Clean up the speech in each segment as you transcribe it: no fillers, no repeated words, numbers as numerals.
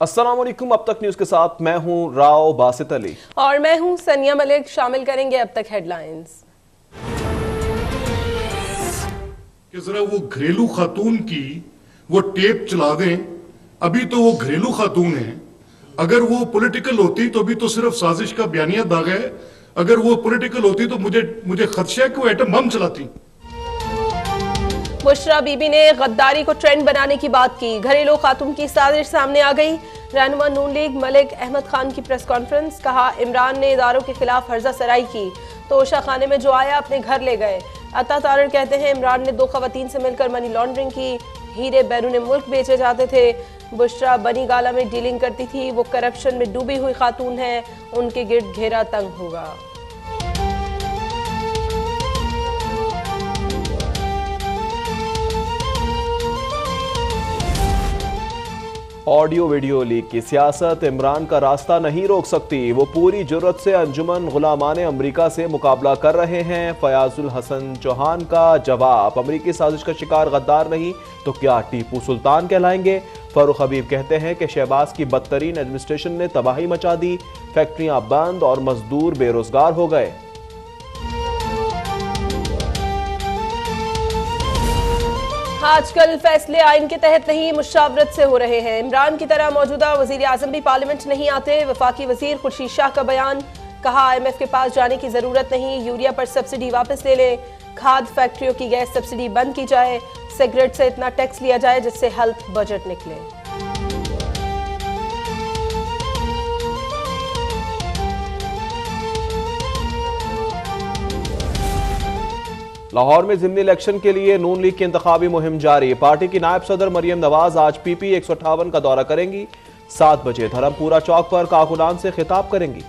अस्सलाम वालेकुम। अब तक न्यूज के साथ मैं हूं राव बासित अली और मैं हूं सनिया मलिक। शामिल करेंगे अब तक हेडलाइंस। कि जरा वो घरेलू खातून की वो टेप चला दें। अभी तो वो घरेलू खातून है, अगर वो पॉलिटिकल होती तो अभी तो सिर्फ साजिश का बयानिया दागा है। अगर वो पॉलिटिकल होती तो मुझे खदशा है कि वो एटम बम चलाती। बुशरा बीबी ने गद्दारी को ट्रेंड बनाने की बात की। घरेलू खातून की साजिश सामने आ गई। रहनुमा नून लीग मलिक अहमद खान की प्रेस कॉन्फ्रेंस। कहा, इमरान ने इदारों के खिलाफ हर्जा सराई की तो ओशा खाने में जो आया अपने घर ले गए। अता तारड़ कहते हैं, इमरान ने 2 खवातीन से मिलकर मनी लॉन्ड्रिंग की। हीरे बैरून मुल्क बेचे जाते थे। बुशरा बनी गाला में डीलिंग करती थी। वो करप्शन में डूबी हुई खातून है, उनके गिर्द घेरा तंग होगा। ऑडियो वीडियो लीक की सियासत इमरान का रास्ता नहीं रोक सकती। वो पूरी जुर्रत से अंजुमन गुलामान अमरीका से मुकाबला कर रहे हैं। फयाजुल हसन चौहान का जवाब, अमरीकी साजिश का शिकार गद्दार नहीं तो क्या टीपू सुल्तान कहलाएंगे। फारूक हबीब कहते हैं कि शहबाज की बदतरीन एडमिनिस्ट्रेशन ने तबाही मचा दी। फैक्ट्रियां बंद और मजदूर बेरोजगार हो गए। आजकल फैसले आइन के तहत नहीं, मुशावरत से हो रहे हैं। इमरान की तरह मौजूदा वजीर आजम भी पार्लियामेंट नहीं आते। वफाकी वजीर खुर्शीद शाह का बयान। कहा, IMF के पास जाने की जरूरत नहीं, यूरिया पर सब्सिडी वापस ले लें। खाद फैक्ट्रियों की गैस सब्सिडी बंद की जाए। सिगरेट से इतना टैक्स लिया जाए जिससे हेल्थ बजट निकले। लाहौर में ज़िमनी इलेक्शन के लिए नून लीग की इंतखाबी मुहिम जारी। पार्टी की नायब सदर मरियम नवाज आज PP 158 का दौरा करेंगी। 7 बजे धर्मपुरा चौक पर कारकुनान से खिताब करेंगी।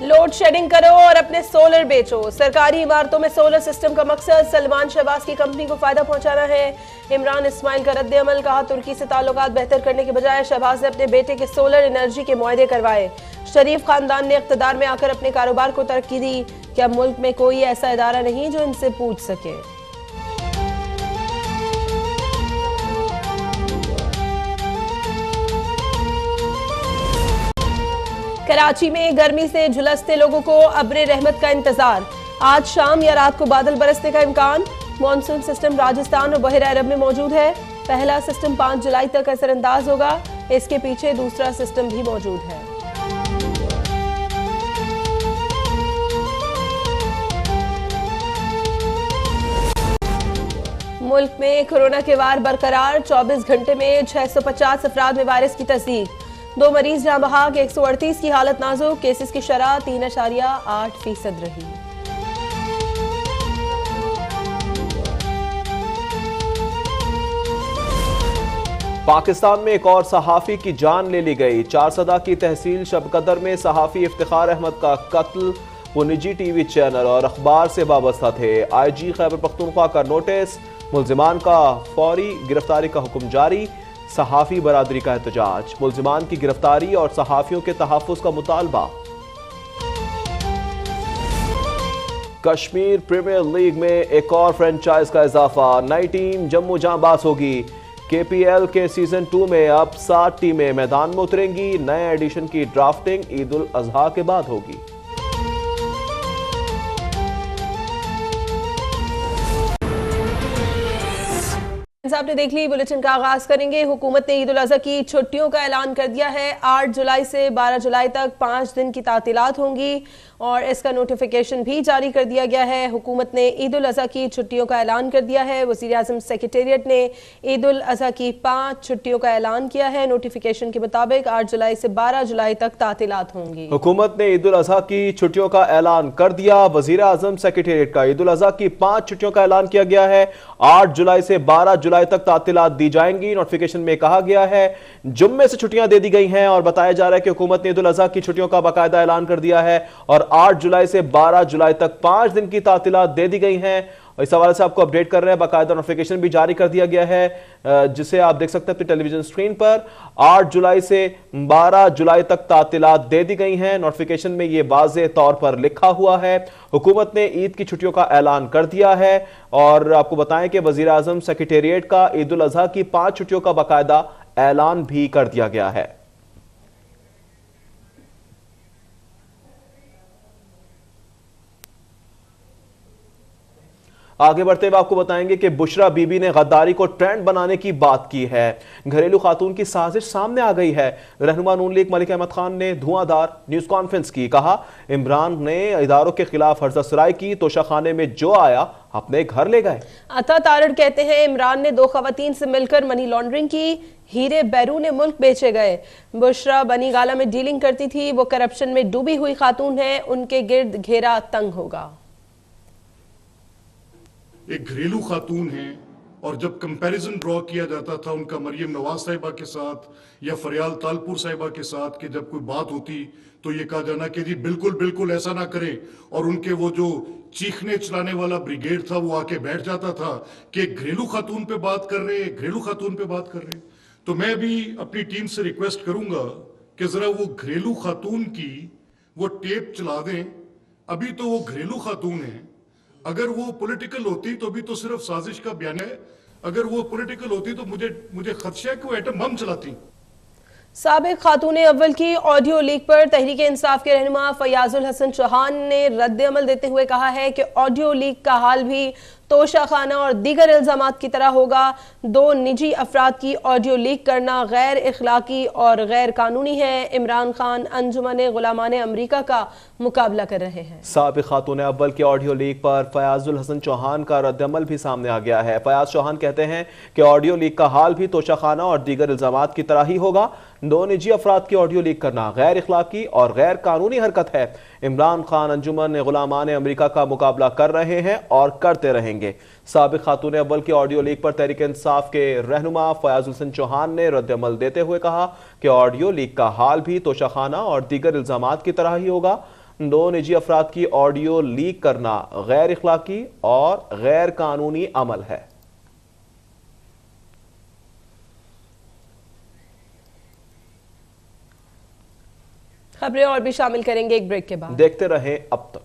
लोड शेडिंग करो और अपने सोलर बेचो। सरकारी इमारतों में सोलर सिस्टम का मकसद सलमान शहबाज की कंपनी को फायदा पहुंचाना है। इमरान इस्माइल का रद्द अमल। कहा, तुर्की से ताल्लुकात बेहतर करने के बजाय शहबाज ने अपने बेटे के सोलर एनर्जी के मुआहदे करवाए। शरीफ खानदान ने इख्तिदार में आकर अपने कारोबार को तरक्की दी। क्या मुल्क में कोई ऐसा इदारा नहीं जो इनसे पूछ सके। कराची में गर्मी से झुलसते लोगों को अब्रे रहमत का इंतजार। आज शाम या रात को बादल बरसने का इम्कान। मॉनसून सिस्टम राजस्थान और बहरा अरब में मौजूद है। पहला सिस्टम 5 जुलाई तक असरअंदाज होगा। इसके पीछे दूसरा सिस्टम भी मौजूद है। मुल्क में कोरोना के वार बरकरार। 24 घंटे में 650 अफराद में वायरस की तस्दीक। 2 मरीज जहां बहाक। 138 की हालत नाजुक। केसेस की शरह 3.8% रही। पाकिस्तान में एक और सहाफी की जान ले ली गई। 4 सदा की तहसील शबकदर में सहाफी इफ्तिखार अहमद का कत्ल। वो निजी TV चैनल और अखबार से वाबस्ता थे। IG खैबर पख्तूनख्वा का नोटिस। मुल्जिमान का फौरी गिरफ्तारी का हुक्म जारी। सहाफी बरादरी का एहतजाज। मुल्जिमान की गिरफ्तारी और सहाफियों के तहफ्फुज का मुतालबा। कश्मीर प्रीमियर लीग में एक और फ्रेंचाइज का इजाफा। नई टीम जम्मू जांबाज होगी। KPL के सीजन 2 में अब 7 टीमें मैदान में उतरेंगी। नए एडिशन की ड्राफ्टिंग ईद उल अजहा के बाद होगी। आपने देख ली। बुलेटिन का आगाज करेंगे। हुकूमत ने ईद उल अजहा की छुट्टियों का ऐलान कर दिया है। 8 जुलाई से 12 जुलाई तक 5 दिन की तातीलात होंगी और इसका नोटिफिकेशन भी जारी कर दिया गया है। हुकूमत ने ईद उल अजहा की छुट्टियों का ऐलान कर दिया है। वज़ीर आज़म सेक्रेटेरिएट ने ईद उल अजहा की 5 छुट्टियों का ऐलान किया है। नोटिफिकेशन के मुताबिक 8 जुलाई से 12 जुलाई तक तातीलात होंगी। हुकूमत ने ईद उल अजहा की छुट्टियों का ऐलान कर दिया। वज़ीर आज़म सेक्रेटेरिएट का ईद उल अजहा की 5 छुट्टियों का ऐलान किया गया है। 8 जुलाई से 12 जुलाई तक तातीलात दी जाएंगी। नोटिफिकेशन में कहा गया है जुम्मे से छुट्टियां दे दी गई हैं और बताया जा रहा है कि हुकूमत ने ईद उल अजहा की छुट्टियों का बाकायदा ऐलान कर दिया है और और 8 जुलाई से 12 जुलाई तक 5 दिन की तातीलात दे दी गई हैं। इस हवाले से आपको अपडेट कर रहे हैं, बाकायदा नोटिफिकेशन भी जारी कर दिया गया है जिसे आप देख सकते हैं अपनी टेलीविजन स्क्रीन पर। 8 जुलाई से 12 जुलाई तक तातीलात दे दी गई हैं। नोटिफिकेशन में यह वाज़ेह तौर पर लिखा हुआ है। हुकूमत ने ईद की छुट्टियों का ऐलान कर दिया है और आपको बताएं कि वजीर आजम सेक्रेटेरिएट का ईद उल अजहा की 5 छुट्टियों का बाकायदा ऐलान भी कर दिया गया है। आगे बढ़ते हुए आपको बताएंगे कि बुशरा बीबी ने गद्दारी को ट्रेंड बनाने की बात की है। घरेलू खातून की साजिश सामने आ गई है। रहनुमा नून लीग मलिक अहमद खान ने धुआंधार न्यूज कॉन्फ्रेंस की। कहा, इमरान ने इदारों के खिलाफ हर्जासराई की, तोशाखाने में जो आया अपने घर ले गए। अता तारड़ कहते हैं, इमरान ने 2 खवातीन से मिलकर मनी लॉन्ड्रिंग की, हीरे बैरून मुल्क बेचे गए। बुशरा बनी गाला में डीलिंग करती थी, वो करप्शन में डूबी हुई खातून है, उनके गिर्द घेरा तंग होगा। एक घरेलू खातून हैं और जब कंपैरिजन ड्रॉ किया जाता था उनका मरियम नवाज साहिबा के साथ या फरियाल तालपुर साहिबा के साथ कि जब कोई बात होती तो ये कहा जाना कि जी बिल्कुल बिल्कुल ऐसा ना करें, और उनके वो जो चीखने चलाने वाला ब्रिगेड था वो आके बैठ जाता था कि घरेलू खातून पे बात कर रहे हैं, घरेलू खातून पे बात कर रहे हैं। तो मैं भी अपनी टीम से रिक्वेस्ट करूंगा कि जरा वो घरेलू खातून की वो टेप चला दें। अभी तो वो घरेलू खातून है, अगर वो पॉलिटिकल होती तो भी तो सिर्फ साजिश का बयान है, अगर वो पॉलिटिकल होती तो मुझे खदशा है कि वो एटम बम चलाती। साबिक खातून अव्वल की ऑडियो लीक पर तहरीक इंसाफ के रहनुमा फयाजुल हसन चौहान ने रद्द अमल देते हुए कहा है कि ऑडियो लीक का हाल भी तोशाखाना और दीगर इल्जामात की तरह होगा। 2 निजी अफराद की ऑडियो लीक करना गैर इखलाकी और गैर कानूनी है। इमरान खान अंजुमन गुलामान अमरीका का मुकाबला कर रहे हैं। साबिक खातून अव्वल की ऑडियो लीक पर फयाजुल हसन चौहान का रद्दअमल भी सामने आ गया है। फयाज चौहान कहते हैं कि ऑडियो लीक का हाल भी तोशाखाना और दीगर इल्जामात की तरह ही होगा। 2 निजी अफराद की ऑडियो लीक करना गैर इखलाकी और गैर कानूनी हरकत है। इमरान खान अंजुमन गुलामान अमरीका का मुकाबला कर रहे हैं और करते रहेंगे। साबिक खातून अव्वल की ऑडियो लीक पर तहरीक इंसाफ के रहनुमा फयाजुल हसन चौहान ने रद्दअमल देते हुए कहा कि ऑडियो लीक का हाल भी तोशाखाना और दीगर इल्जामात की तरह ही होगा। 2 निजी अफराद की ऑडियो लीक करना गैर इखलाकी और गैर कानूनी अमल है। खबरें और भी शामिल करेंगे एक ब्रेक के बाद। देखते रहे अब तक।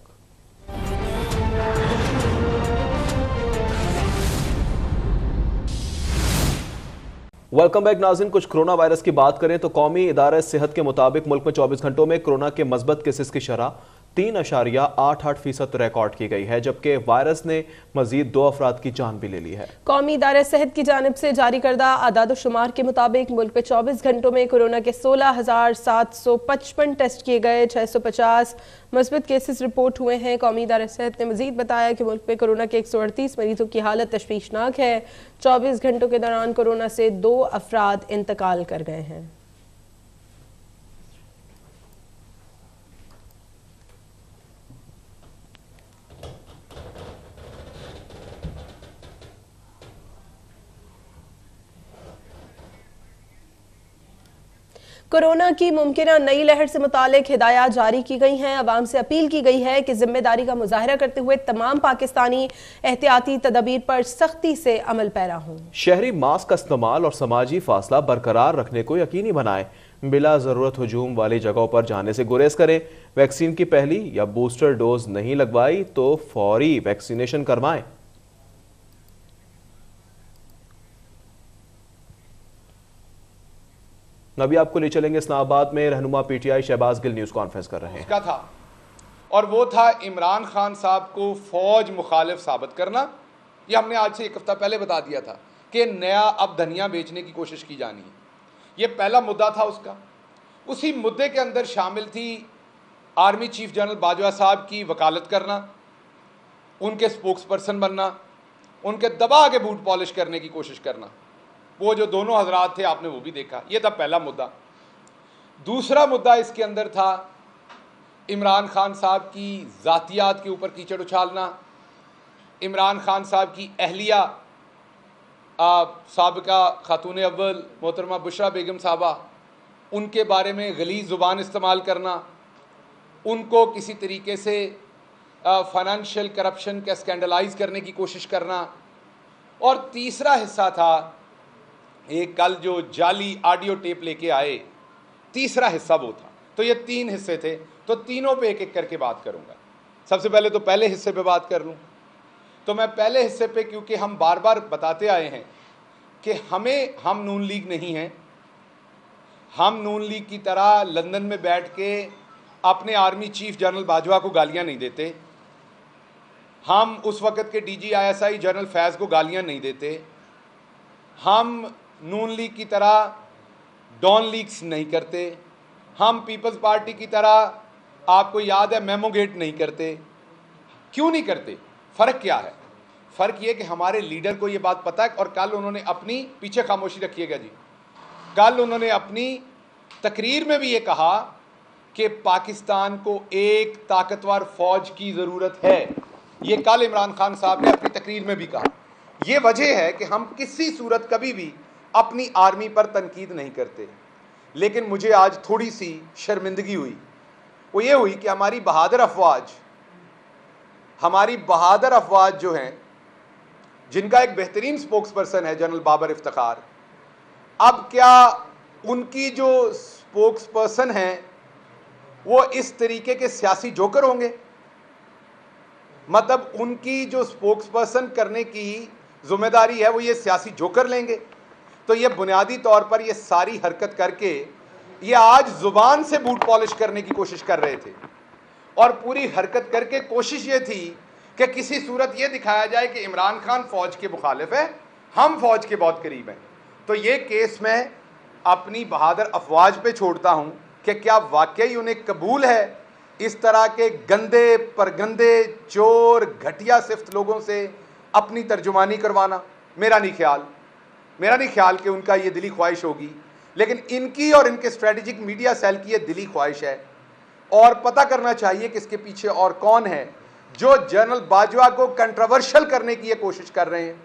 वेलकम बैक नाज़रीन। कुछ कोरोना वायरस की बात करें तो कौमी इदारे सेहत के मुताबिक मुल्क में 24 घंटों में कोरोना के मस्बत केसेस की शरह 3.88% रिकॉर्ड की गई है, जबकि वायरस ने मजीद 2 अफराद की जान भी ले ली है। कौमी इदारे सेहत की जानिब से जारी करदा आदाद शुमार के मुताबिक मुल्क में 24 घंटों में कोरोना के 16,755 टेस्ट किए गए, 650 मस्बत केसेस रिपोर्ट हुए हैं। कौमी इदारे सेहत ने मजीद बताया कि मुल्क में कोरोना के 138 मरीजों की हालत तशवीशनाक है। 24 घंटों के दौरान कोरोना से 2 अफराद इंतकाल कर गए हैं। कोरोना की मुमकिना नई लहर से मुतालिक हिदायत जारी की गई हैं। अवाम से अपील की गई है कि जिम्मेदारी का मुजाहरा करते हुए तमाम पाकिस्तानी एहतियाती तदबीर पर सख्ती से अमल पैरा हों। शहरी मास्क का इस्तेमाल और समाजी फासला बरकरार रखने को यकीनी बनाएं। बिला जरूरत हुजूम वाली जगहों पर जाने से गुरेज करें। वैक्सीन की पहली या बूस्टर डोज नहीं लगवाई तो फौरी वैक्सीनेशन करवाएं। अभी आपको ले चलेंगे इस्लामाबाद में। रहनुमा PTI Shahbaz Gill news conference कर रहे हैं। उसका था और वो था इमरान खान साहब को फौज मुखालिफ साबित करना। ये हमने आज से 1 हफ्ता पहले बता दिया था कि नया अब धनिया बेचने की कोशिश की जानी है। ये पहला मुद्दा था उसका। उसी मुद्दे के अंदर शामिल थी आर्मी चीफ जनरल बाजवा साहब की वकालत करना, उनके स्पोक्स पर्सन बनना, उनके दबा के बूट पॉलिश करने की कोशिश करना। वो जो दोनों हजरात थे आपने वो भी देखा। ये था पहला मुद्दा। दूसरा मुद्दा इसके अंदर था इमरान खान साहब की ज़ातियात के ऊपर कीचड़ उछालना, इमरान खान साहब की अहलिया साबिका खातून अव्वल मोहतरमा बुशरा बेगम साहबा, उनके बारे में गलीज़ ज़ुबान इस्तेमाल करना, उनको किसी तरीके से फाइनेंशियल करप्शन का स्कैंडलाइज करने की कोशिश करना, और तीसरा हिस्सा था एक कल जो जाली ऑडियो टेप लेके आए, तीसरा हिस्सा वो था। तो ये 3 हिस्से थे, तो तीनों पे एक एक करके बात करूंगा। सबसे पहले तो पहले हिस्से पे बात कर लूं, तो मैं पहले हिस्से पे, क्योंकि हम बार बार बताते आए हैं कि हम नून लीग नहीं हैं, हम नून लीग की तरह लंदन में बैठ के अपने आर्मी चीफ जनरल बाजवा को गालियां नहीं देते, हम उस वक़्त के DGISI जनरल फैज़ को गालियां नहीं देते, हम नून लीग की तरह डॉन लीग्स नहीं करते, हम पीपल्स पार्टी की तरह आपको याद है मेमोगेट नहीं करते। क्यों नहीं करते? फ़र्क क्या है? फ़र्क ये कि हमारे लीडर को ये बात पता है, और कल उन्होंने अपनी, पीछे खामोशी रखिएगा जी, कल उन्होंने अपनी तकरीर में भी ये कहा कि पाकिस्तान को एक ताकतवर फौज की ज़रूरत है। ये कल इमरान खान साहब ने अपनी तकरीर में भी कहा। ये वजह है कि हम किसी सूरत कभी भी अपनी आर्मी पर तनकीद नहीं करते, लेकिन मुझे आज थोड़ी सी शर्मिंदगी हुई। वो ये हुई कि हमारी बहादुर अफवाज जो हैं, जिनका एक बेहतरीन स्पोक्स पर्सन है जनरल बाबर इफ्तिखार, अब क्या उनकी जो स्पोक्स पर्सन हैं वो इस तरीके के सियासी जोकर होंगे? मतलब उनकी जो स्पोक्स पर्सन करने की जिम्मेदारी है वो ये सियासी जोकर लेंगे? तो ये बुनियादी तौर पर ये सारी हरकत करके ये आज जुबान से बूट पॉलिश करने की कोशिश कर रहे थे, और पूरी हरकत करके कोशिश ये थी कि किसी सूरत ये दिखाया जाए कि इमरान खान फौज के मुखालिफ है, हम फौज के बहुत करीब हैं। तो ये केस मैं अपनी बहादुर अफवाज पे छोड़ता हूँ कि क्या वाकई उन्हें कबूल है इस तरह के गंदे परगंदे चोर घटिया सिफ्त लोगों से अपनी तर्जुमानी करवाना। मेरा नहीं ख्याल कि उनका ये दिली ख्वाहिश होगी, लेकिन इनकी और इनके स्ट्रेटेजिक मीडिया सेल की ये दिली ख्वाहिश है। और पता करना चाहिए कि इसके पीछे और कौन है जो जनरल बाजवा को कंट्रोवर्शियल करने की ये कोशिश कर रहे हैं।